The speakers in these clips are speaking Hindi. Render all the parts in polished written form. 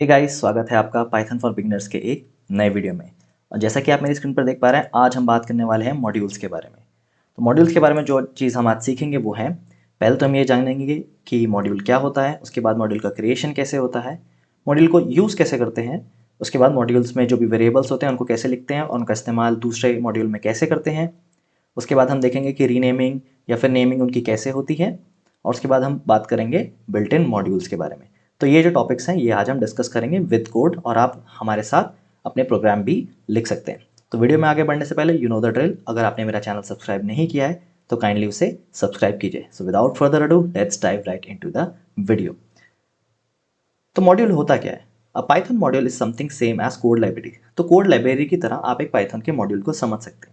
हे गाइस, स्वागत है आपका पाइथन फॉर बिगिनर्स के एक नए वीडियो में। और जैसा कि आप मेरी स्क्रीन पर देख पा रहे हैं, आज हम बात करने वाले हैं मॉड्यूल्स के बारे में। तो मॉड्यूल्स के बारे में जो चीज़ हम आज सीखेंगे वो है, पहले तो हम ये जानेंगे कि मॉड्यूल क्या होता है, उसके बाद मॉड्यूल का क्रिएशन कैसे होता है, मॉड्यूल को यूज़ कैसे करते हैं, उसके बाद मॉड्यूल्स में जो भी वेरिएबल्स होते हैं उनको कैसे लिखते हैं और उनका इस्तेमाल दूसरे मॉड्यूल में कैसे करते हैं। उसके बाद हम देखेंगे कि रीनेमिंग या फिर नेमिंग उनकी कैसे होती है, और उसके बाद हम बात करेंगे बिल्ट इन मॉड्यूल्स के बारे में। तो ये जो टॉपिक्स हैं ये आज हम डिस्कस करेंगे विद कोड, और आप हमारे साथ अपने प्रोग्राम भी लिख सकते हैं। तो वीडियो में आगे बढ़ने से पहले यू नो द ड्रिल, अगर आपने मेरा चैनल सब्सक्राइब नहीं किया है तो काइंडली उसे सब्सक्राइब कीजिए। So without further ado let's dive right into the video. तो मॉड्यूल होता क्या है? A python module is something same as code library. तो कोड लाइब्रेरी की तरह आप एक पाइथन के मॉड्यूल को समझ सकते हैं।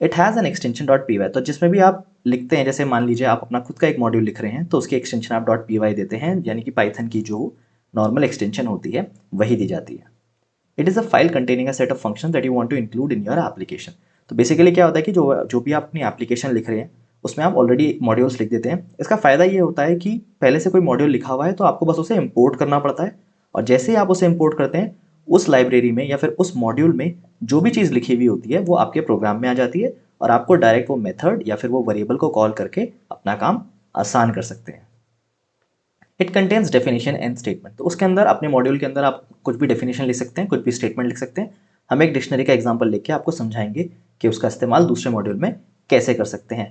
It has an extension dot p y, तो जिसमें भी आप लिखते हैं, जैसे मान लीजिए आप अपना खुद का एक मॉड्यूल लिख रहे हैं तो उसकी एक्सटेंशन आप डॉट पी वाई देते हैं, यानी कि पाइथन की जो नॉर्मल एक्सटेंशन होती है वही दी जाती है। It is a file containing a set of function that you want to include in your application. तो बेसिकली क्या होता है कि जो जो भी आप अपनी एप्लीकेशन लिख रहे हैं उसमें आप ऑलरेडी मॉड्यूल्स लिख देते हैं। इसका फ़ायदा ये होता है कि पहले से कोई मॉड्यूल लिखा हुआ है तो आपको बस उसे इंपोर्ट करना पड़ता है, और जैसे ही आप उसे इंपोर्ट करते हैं उस लाइब्रेरी में या फिर उस मॉड्यूल में जो भी चीज़ लिखी हुई होती है वो आपके प्रोग्राम में आ जाती है, और आपको डायरेक्ट वो मेथड या फिर वो वेरिएबल को कॉल करके अपना काम आसान कर सकते हैं। It contains definition and statement, तो उसके अंदर अपने मॉड्यूल के अंदर आप कुछ भी डेफिनेशन लिख सकते हैं, कुछ भी स्टेटमेंट लिख सकते हैं। हम एक डिक्शनरी का एग्जाम्पल लेके आपको समझाएंगे कि उसका इस्तेमाल दूसरे मॉड्यूल में कैसे कर सकते हैं।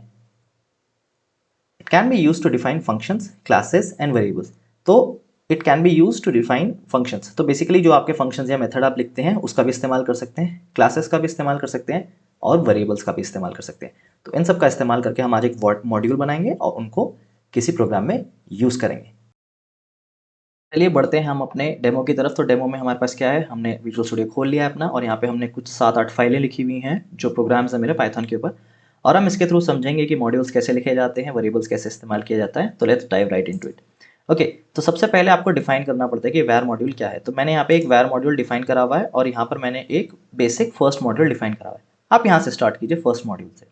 It can be use to define functions, classes and variables. तो it can be use to define functions, तो बेसिकली जो आपके फंक्शंस या मेथड आप लिखते हैं उसका भी इस्तेमाल कर सकते हैं, क्लासेस का भी इस्तेमाल कर सकते हैं, और वेरिएबल्स का भी इस्तेमाल कर सकते हैं। तो इन सब का इस्तेमाल करके हम आज एक मॉड्यूल बनाएंगे और उनको किसी प्रोग्राम में यूज़ करेंगे। चलिए बढ़ते हैं हम अपने डेमो की तरफ। तो डेमो में हमारे पास क्या है, हमने विजुअल स्टूडियो खोल लिया है अपना, और यहाँ पे हमने कुछ 7-8 फाइलें लिखी हुई हैं जो प्रोग्राम्स हैं मेरे पाइथन के ऊपर, और हम इसके थ्रू समझेंगे कि मॉड्यूल्स कैसे लिखे जाते हैं, वेरिएबल्स कैसे इस्तेमाल किया जाता है। तो let's dive right into it. Okay, तो सबसे पहले आपको डिफाइन करना पड़ता है कि वैर मॉड्यूल क्या है। तो मैंने यहाँ पे एक वैर मॉड्यूल डिफाइन करा हुआ है, और यहाँ पर मैंने एक बेसिक फर्स्ट मॉड्यूल डिफाइन करा हुआ है। आप यहाँ से स्टार्ट कीजिए फर्स्ट मॉड्यूल से।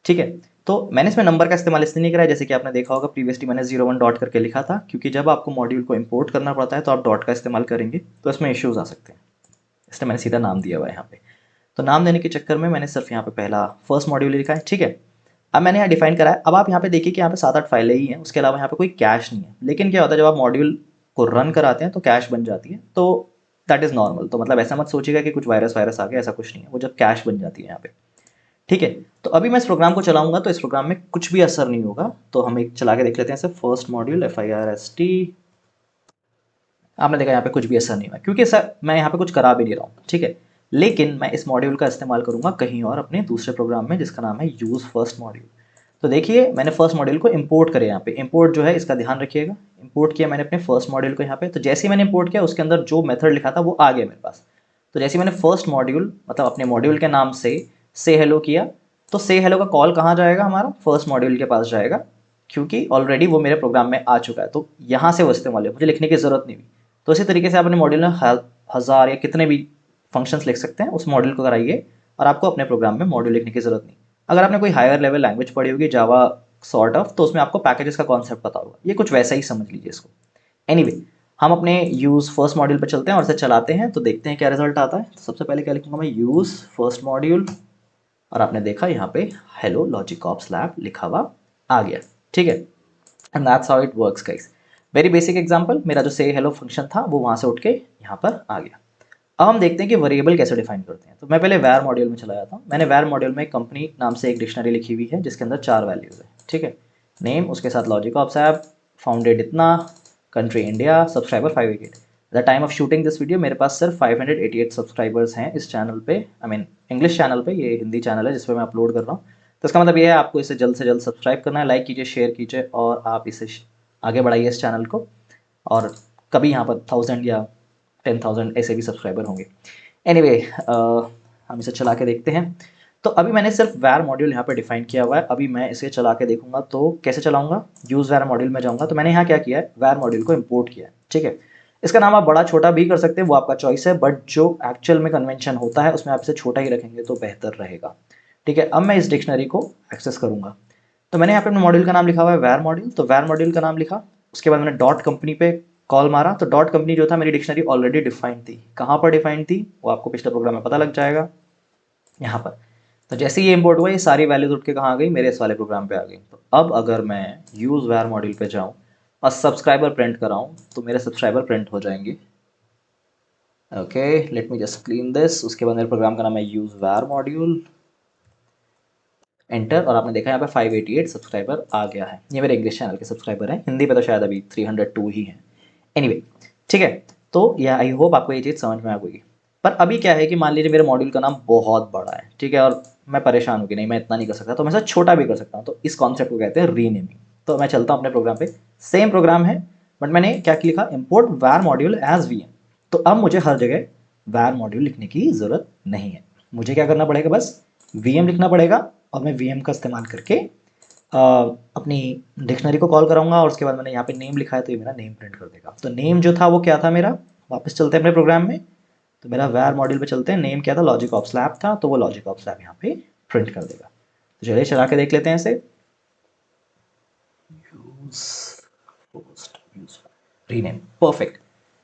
ठीक है, तो मैंने इसमें नंबर का इस्तेमाल इसलिए नहीं करा है, जैसे कि आपने देखा होगा प्रीवियसली मैंने 01 डॉट करके लिखा था, क्योंकि जब आपको मॉड्यूल को इंपोर्ट करना पड़ता है तो आप डॉट का इस्तेमाल करेंगे तो इसमें इश्यूज आ सकते हैं, इसलिए मैंने सीधा नाम दिया हुआ है यहाँ पे। तो नाम देने के चक्कर में मैंने सिर्फ यहाँ पे पहला फर्स्ट मॉड्यूल लिखा है। ठीक है, अब मैंने यहाँ डिफाइन करा है। अब आप यहाँ पे देखिए कि यहाँ पे 7-8 फाइलें ही हैं, उसके अलावा यहाँ पे कोई कैश नहीं है। लेकिन क्या होता है, जब आप मॉड्यूल को रन कराते हैं तो कैश बन जाती है, तो दैट इज़ नॉर्मल। तो मतलब ऐसा मत सोचिएगा कि कुछ वायरस वायरस आ गया, ऐसा कुछ नहीं है, वो जब कैश बन जाती है यहाँ पे। ठीक है, तो अभी मैं इस प्रोग्राम को चलाऊंगा तो इस प्रोग्राम में कुछ भी असर नहीं होगा। तो हम एक चला के देख लेते हैं, सिर्फ फर्स्ट मॉड्यूल FIRST। आपने देखा यहाँ पे कुछ भी असर नहीं हुआ, क्योंकि सर मैं यहाँ पे कुछ करा भी नहीं रहा हूँ। ठीक है, लेकिन मैं इस मॉड्यूल का इस्तेमाल करूंगा कहीं और अपने दूसरे प्रोग्राम में, जिसका नाम है यूज़ फर्स्ट मॉड्यूल। तो देखिए मैंने फर्स्ट मॉड्यूल को इंपोर्ट करे। यहाँ पे इंपोर्ट जो है इसका ध्यान रखिएगा, इंपोर्ट किया मैंने अपने फर्स्ट मॉड्यूल को यहाँ पे। तो जैसे ही मैंने इंपोर्ट किया उसके अंदर जो मेथड लिखा था वो आ गया मेरे पास। तो जैसे ही मैंने फर्स्ट मॉड्यूल मतलब अपने मॉड्यूल के नाम से हेलो किया, तो से हेलो का कॉल कहाँ जाएगा, हमारा फर्स्ट मॉड्यूल के पास जाएगा, क्योंकि ऑलरेडी वो मेरे प्रोग्राम में आ चुका है। तो यहाँ से वो इस्तेमाल है, मुझे लिखने की ज़रूरत नहीं हुई। तो इसी तरीके से आप अपने मॉड्यूल में 1000 या कितने भी फंक्शंस लिख सकते हैं, उस मॉड्यूल को कराइए, और आपको अपने प्रोग्राम में मॉड्यूल लिखने की ज़रूरत नहीं। अगर आपने कोई हायर लेवल लैंग्वेज पढ़ी होगी, जावा सॉर्ट ऑफ, तो उसमें आपको पैकेजेस का कॉन्सेप्ट पता होगा। ये कुछ वैसा ही समझ लीजिए इसको। एनीवे, हम अपने यूज़ फर्स्ट मॉड्यूल पर चलते हैं और इसे चलाते हैं, तो देखते हैं क्या रिजल्ट आता है। तो सबसे पहले क्या लिखूंगा मैं, यूज़ फर्स्ट मॉड्यूल, और आपने देखा यहाँ पे हेलो लॉजिक ऑप्स लैब लिखा हुआ आ गया। ठीक है, and that's how it works guys. Very basic example, मेरा जो से हेलो फंक्शन था वो वहाँ से उठ के यहाँ पर आ गया। अब हम देखते हैं कि वेरिएबल कैसे डिफाइन करते हैं। तो मैं पहले वैर मॉड्यूल में चला जाता हूँ। मैंने वैर मॉड्यूल में कंपनी नाम से एक डिक्शनरी लिखी हुई है जिसके अंदर 4 वैल्यूज़ है। ठीक है, नेम, उसके साथ लॉजिक ऑप्स ऐप, फाउंडेड इतना, country India, subscriber 588। The time of shooting this video मेरे पास सिर्फ 588 सब्सक्राइबर्स हैं इस चैनल पे, आई मीन इंग्लिश चैनल पे। ये हिंदी चैनल है जिस पर मैं अपलोड कर रहा हूँ। तो इसका मतलब ये है आपको इसे जल्द से जल्द सब्सक्राइब करना है, लाइक कीजिए, शेयर कीजिए, और आप इसे आगे बढ़ाइए इस चैनल को, और कभी यहाँ पर 1000 या 10,000 ऐसे भी सब्सक्राइबर होंगे। एनीवे, हम इसे चला के देखते हैं। तो अभी मैंने सिर्फ वैर मॉड्यूल यहाँ पे डिफाइन किया हुआ है। अभी मैं इसे चला के देखूंगा, तो कैसे चलाऊंगा, यूज़ वैर मॉड्यूल में जाऊंगा। तो मैंने यहाँ क्या किया है, वैर मॉड्यूल को इंपोर्ट किया है। ठीक है, इसका नाम आप बड़ा छोटा भी कर सकते हैं, वो आपका चॉइस है, बट जो एक्चुअल में कन्वेंशन होता है उसमें आप इसे छोटा ही रखेंगे तो बेहतर रहेगा। ठीक है, अब मैं इस डिक्शनरी को एक्सेस करूंगा। तो मैंने यहाँ पे अपने मॉड्यूल का नाम लिखा हुआ है वैर मॉड्यूल, तो वैर मॉड्यूल का नाम लिखा, उसके बाद मैंने डॉट कंपनी पे कॉल मारा तो डॉट कंपनी जो था मेरी डिक्शनरी ऑलरेडी डिफाइंड थी। कहाँ पर डिफाइंड थी वो आपको पिछले प्रोग्राम में पता लग जाएगा, यहाँ पर। तो जैसे ये इंपोर्ट हुआ ये सारी वैल्यूज उठ के कहाँ आ गई, मेरे इस वाले प्रोग्राम पे आ गई। तो अब अगर मैं यूज़ वार मॉड्यूल पे जाऊँ और सब्सक्राइबर प्रिंट कराऊँ तो मेरे सब्सक्राइबर प्रिंट हो जाएंगे। Okay, let me just clean this. उसके बाद मेरे प्रोग्राम का नाम है यूज़ वार मॉड्यूल, एंटर, और आपने देखा यहाँ पे 588 सब्सक्राइबर आ गया है। ये मेरे इंग्लिश चैनल के सब्सक्राइबर हैं, हिंदी पे तो शायद अभी 302 ही हैं। एनीवे, ठीक है। तो या आई होप आपको ये चीज़ समझ में आ गई। पर अभी क्या है कि मान लीजिए मेरे मॉड्यूल का नाम बहुत बड़ा है, ठीक है, और मैं परेशान हूँ कि नहीं मैं इतना नहीं कर सकता, तो मैं इसे छोटा भी कर सकता हूँ। तो इस कॉन्सेप्ट को कहते हैं रीनेमिंग। तो मैं चलता हूँ अपने प्रोग्राम पे, सेम प्रोग्राम है बट मैंने क्या लिखा, इम्पोर्ट वार मॉड्यूल एज वी एम। तो अब मुझे हर जगह वार मॉड्यूल लिखने की ज़रूरत नहीं है। मुझे क्या करना पड़ेगा, बस वी एम लिखना पड़ेगा, और मैं वी एम का इस्तेमाल करके अपनी डिक्शनरी को कॉल कराऊंगा। और उसके बाद मैंने यहाँ पे नेम लिखा है तो ये मेरा नेम प्रिंट कर देगा। तो नेम जो था वो क्या था मेरा, वापस चलते हैं अपने प्रोग्राम में। तो मेरा वार मॉड्यूल पे चलते हैं, नेम क्या था, लॉजिक ऑफ स्लैब था, तो वो लॉजिक ऑफ स्लैब यहाँ पे प्रिंट कर देगा। तो चलिए चला के देख लेते हैं इसे। Rename, perfect.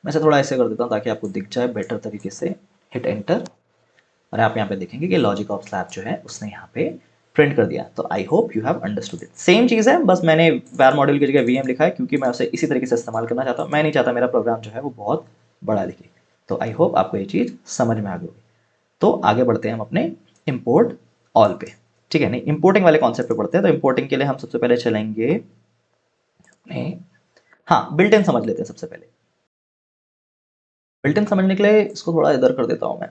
मैं इसे थोड़ा ऐसे कर देता हूँ ताकि आपको दिख जाए बेटर तरीके से। हिट एंटर, और आप यहाँ पे देखेंगे कि लॉजिक ऑफ स्लैब जो है उसने यहाँ पे प्रिंट कर दिया। तो I hope you have understood it. Same चीज़ है, बस मैंने वार मॉड्यूल की जगह वीएम लिखा है क्योंकि मैं उसे इसी तरीके से इस्तेमाल करना चाहता हूँ। मैं नहीं चाहता मेरा प्रोग्राम जो है वो बहुत बड़ा दिखे। तो आई होप आपको ये चीज़ समझ में आ गई। तो आगे बढ़ते हैं हम अपने इम्पोर्ट ऑल पे, ठीक है। नहीं, इंपोर्टिंग वाले कॉन्सेप्ट पे पढ़ते हैं। तो इंपोर्टिंग के लिए हम सबसे पहले चलेंगे अपने, हाँ, बिल्ट इन समझ लेते हैं सबसे पहले। बिल्ट इन समझने के लिए इसको थोड़ा इधर कर देता हूँ मैं।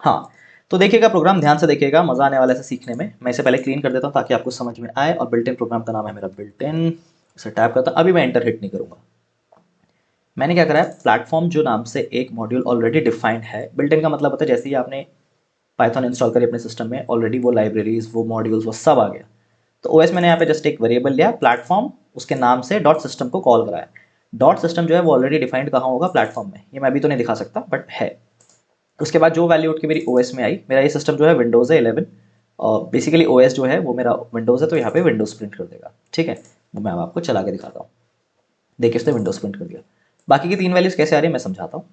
हाँ, तो देखिएगा, प्रोग्राम ध्यान से देखिएगा, मजा आने वाला है इसे सीखने में। मैं इसे पहले क्लीन कर देता हूँ ताकि आपको समझ में आए। और बिल्ट इन प्रोग्राम का नाम है मेरा बिल्ट इन। इसे टैप करता हूँ, अभी मैं एंटर हिट नहीं करूँगा। मैंने क्या करा है, प्लेटफॉर्म जो नाम से एक मॉड्यूल ऑलरेडी डिफाइंड है। बिल्ट इन का मतलब होता है जैसे ही आपने पाइथन इंस्टॉल करी अपने सिस्टम में, ऑलरेडी वो लाइब्रेरीज, वो मॉड्यूल्स, वो सब आ गया। तो ओएस मैंने यहाँ पे जस्ट एक वेरिएबल लिया प्लेटफॉर्म, उसके नाम से डॉट सिस्टम को कॉल कराया। डॉट सिस्टम जो है वो ऑलरेडी डिफाइंड कहाँ होगा, प्लेटफॉर्म में। ये मैं अभी तो नहीं दिखा सकता बट है। उसके बाद जो वैल्यू उठ के मेरी ओएस में आई, मेरा ये सिस्टम जो है विंडोज़ है 11, और बेसिकली ओएस जो है वो मेरा विंडोज़ है, तो यहाँ पे विंडोज़ प्रिंट कर देगा, ठीक है। वो मैं अब आपको चला के दिखाता हूँ। देखिए उसने विंडोज़ प्रिंट कर दिया। बाकी की 3 वैल्यूज़ कैसे आ रही है मैं समझाता हूँ।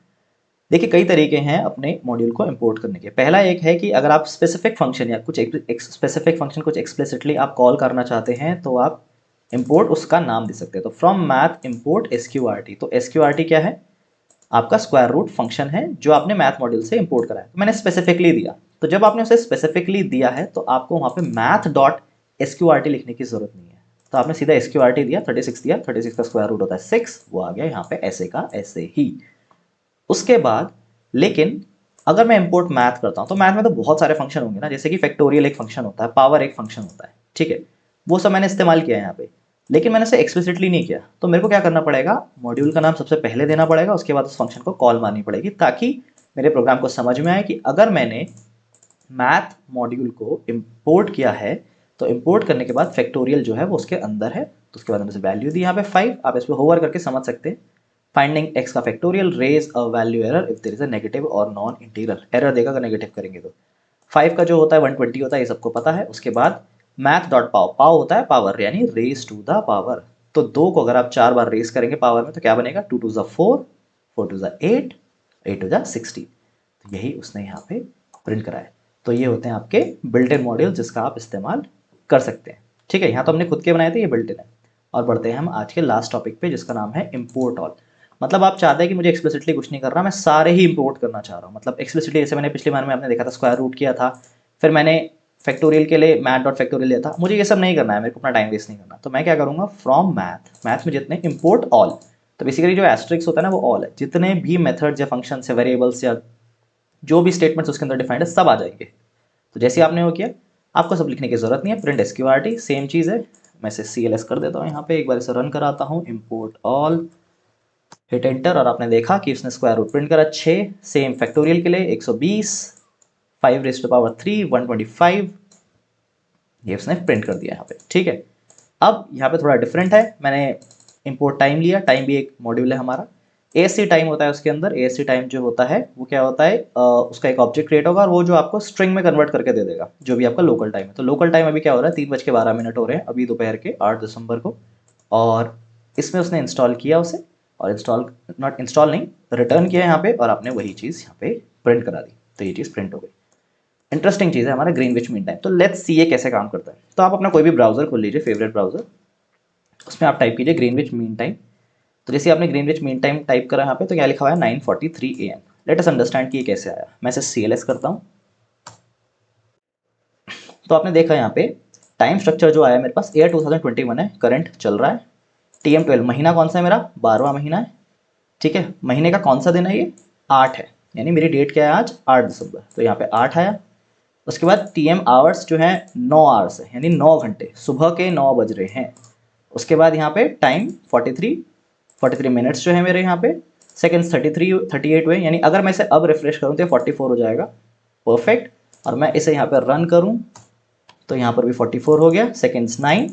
देखिए कई तरीके हैं अपने मॉड्यूल को इंपोर्ट करने के। पहला एक है कि अगर आप स्पेसिफिक फंक्शन या कुछ स्पेसिफिक फंक्शन कुछ एक्सप्लिसिटली आप कॉल करना चाहते हैं तो आप इंपोर्ट उसका नाम दे सकते हैं। तो फ्रॉम मैथ इंपोर्ट एसक्यूआरटी। तो एसक्यूआरटी क्या है, आपका स्क्वायर रूट फंक्शन है जो आपने मैथ मॉड्यूल से इंपोर्ट करा है। तो मैंने स्पेसिफिकली दिया, तो जब आपने उसे स्पेसिफिकली दिया है तो आपको वहाँ पे मैथ डॉट एसक्यूआरटी लिखने की जरूरत नहीं है। तो आपने सीधा एसक्यूआरटी दिया, 36 दिया, 36 का स्क्वायर रूट होता है 6, वो आ गया यहाँ पे ऐसे का ऐसे ही। उसके बाद लेकिन अगर मैं इंपोर्ट मैथ करता हूँ तो मैथ में तो बहुत सारे फंक्शन होंगे ना, जैसे कि फैक्टोरियल एक फंक्शन होता है, पावर एक फंक्शन होता है, ठीक है। वो सब मैंने इस्तेमाल किया है यहाँ पे, लेकिन मैंने इसे एक्सप्लिसिटली नहीं किया। तो मेरे को क्या करना पड़ेगा, मॉड्यूल का नाम सबसे पहले देना पड़ेगा, उसके बाद उस फंक्शन को कॉल मारनी पड़ेगी, ताकि मेरे प्रोग्राम को समझ में आए कि अगर मैंने मैथ मॉड्यूल को इम्पोर्ट किया है तो इम्पोर्ट करने के बाद फैक्टोरियल जो है वो उसके अंदर है। तो उसके बाद हमने वैल्यू दी यहाँ पे 5। आप इस पर होवर करके समझ सकते हैं। फाइंडिंग x का factorial, raise a value error if there is a negative और नॉन इंटीग्रल। एरर देगा अगर नेगेटिव करेंगे तो। 5 का जो होता है 120 होता है, ये सबको पता है। उसके बाद मैथ डॉट पाव, पाव होता है पावर यानी रेज टू द पावर। तो 2 को अगर आप 4 बार रेज करेंगे पावर में तो क्या बनेगा, 2 टू ज़ 4, 4 टू ज़ 8, 8 टू ज़ 60। तो यही उसने यहाँ पे प्रिंट करा है। तो ये होते हैं आपके बिल्ट इन मॉड्यूल जिसका आप इस्तेमाल कर सकते हैं, ठीक है। यहाँ तो हमने खुद के बनाए थे, ये बिल्ट इन है। और बढ़ते हैं हम आज के लास्ट टॉपिक पे जिसका नाम है इम्पोर्ट ऑल। मतलब आप चाहते हैं कि मुझे एक्सप्लिसिटली कुछ नहीं करना, मैं सारे ही इंपोर्ट करना चाह रहा हूँ। मतलब एक्सप्लिसिटली जैसे मैंने पिछले बार में आपने देखा था स्क्वायर रूट किया था, फिर मैंने फैक्टोरियल के लिए मैथ डॉट फैक्टोरियल लिया था। मुझे ये सब नहीं करना है, मेरे को अपना टाइम वेस्ट नहीं करना। तो मैं क्या करूँगा, फ्रॉम मैथ, मैथ में जितने इंपोर्ट ऑल। तो बेसिकली जो एस्ट्रिक्स होता है ना वो ऑल है, जितने भी मेथड्स या फंक्शन या वेरिएबल्स या जो भी स्टेटमेंट्स उसके अंदर डिफाइंड है सब आ जाएंगे। तो जैसे आपने वो किया, आपको सब लिखने की जरूरत नहीं है। प्रिंट एसक्यूआरटी सेम चीज़ है। मैं इसे CLS कर देता हूँ यहाँ पे, एक बार इसे रन कराता हूँ, इम्पोर्ट ऑल, हिट एंटर, और आपने देखा कि उसने स्क्वायर रूट प्रिंट करा 6। सेम फैक्टोरियल के लिए 120, 5 रेज़ टू पावर 3, 125, ये उसने प्रिंट कर दिया यहाँ पे, ठीक है। अब यहाँ पे थोड़ा डिफरेंट है, मैंने इंपोर्ट टाइम लिया। टाइम भी एक मॉड्यूल है हमारा। ASC टाइम होता है उसके अंदर। ASC टाइम जो होता है वो क्या होता है, उसका एक ऑब्जेक्ट क्रिएट होगा और वो जो आपको स्ट्रिंग में कन्वर्ट करके दे देगा जो भी आपका लोकल टाइम है। तो लोकल टाइम अभी क्या हो रहा है, 3:12 हो रहे हैं अभी दोपहर के 8 दिसंबर को। और इसमें उसने इंस्टॉल किया उसे, और इंस्टॉल नॉट इंस्टॉल नहीं, रिटर्न किया यहाँ पे और आपने वही चीज़ यहाँ पे प्रिंट करा दी, तो ये चीज़ प्रिंट हो गई। इंटरेस्टिंग चीज़ है हमारा ग्रीनविच मीन टाइम। तो लेट्स सी ये कैसे काम करता है। तो आप अपना कोई भी ब्राउजर खोल लीजिए, फेवरेट ब्राउजर, उसमें आप टाइप कीजिए ग्रीनविच मीन टाइम। तो जैसे आपने ग्रीनविच मीन टाइम टाइप करा यहाँ पे, तो क्या लिखा हुआ है 9:43 AM। लेट अस अंडरस्टैंड कि ये कैसे आया। मैं इसे CLS करता हूँ। तो आपने देखा यहाँ पे टाइम स्ट्रक्चर जो आया मेरे पास, ईयर 2021 है, करंट चल रहा है, TM12, महीना कौन सा है मेरा, 12वां महीना है, ठीक है। महीने का कौन सा दिन है, ये 8 है, यानी मेरी डेट क्या है आज, 8 दिसंबर, तो यहाँ पे 8 आया। उसके बाद TM आवर्स जो है 9 आवर्स है, यानी 9 घंटे, सुबह के 9 बज रहे हैं। उसके बाद यहाँ पे टाइम 43 मिनट्स जो है मेरे यहाँ पे, सेकेंड्स 38 हुए, यानी अगर मैं इसे अब रिफ्रेश करूँ तो ये 44 हो जाएगा, परफेक्ट। और मैं इसे यहाँ पे रन करूँ तो यहाँ पर भी 44 हो गया, सेकेंड्स 9,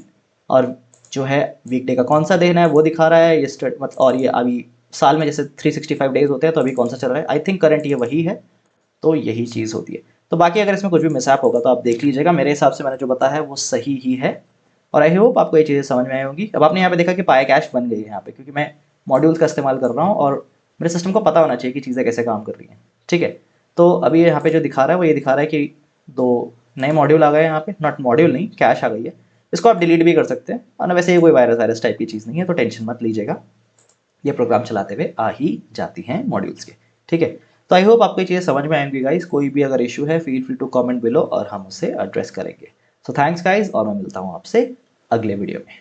और जो है वीकडे का कौन सा दिन है वो दिखा रहा है ये मतलब, और ये अभी साल में जैसे 365 डेज होते हैं, तो अभी कौन सा चल रहा है, आई थिंक करंट ये वही है। तो यही चीज़ होती है। तो बाकी अगर इसमें कुछ भी मिसअप होगा तो आप देख लीजिएगा, मेरे हिसाब से मैंने जो बताया है वो सही ही है। और आई होप आपको ये चीज़ें समझ में आई होंगी। अब आपने यहाँ पे देखा कि पाया कैश बन गई है यहाँ पे, क्योंकि मैं मॉड्यूल्स का इस्तेमाल कर रहा हूँ और मेरे सिस्टम को पता होना चाहिए कि चीज़ें कैसे काम कर रही हैं, ठीक है। तो अभी यहाँ पे जो दिखा रहा है वो ये दिखा रहा है कि 2 नए मॉड्यूल आ गए यहाँ पे, नॉट मॉड्यूल नहीं, कैश आ गई है। इसको आप डिलीट भी कर सकते हैं, और वैसे ये कोई वायरस वायरस टाइप की चीज़ नहीं है, तो टेंशन मत लीजिएगा, ये प्रोग्राम चलाते हुए आ ही जाती हैं मॉड्यूल्स के, ठीक है। तो आई होप आपको ये चीज़ें समझ में आएंगी गाइस। कोई भी अगर इशू है feel free to comment below और हम उसे एड्रेस करेंगे। सो थैंक्स गाइस, और मैं मिलता हूँ आपसे अगले वीडियो में।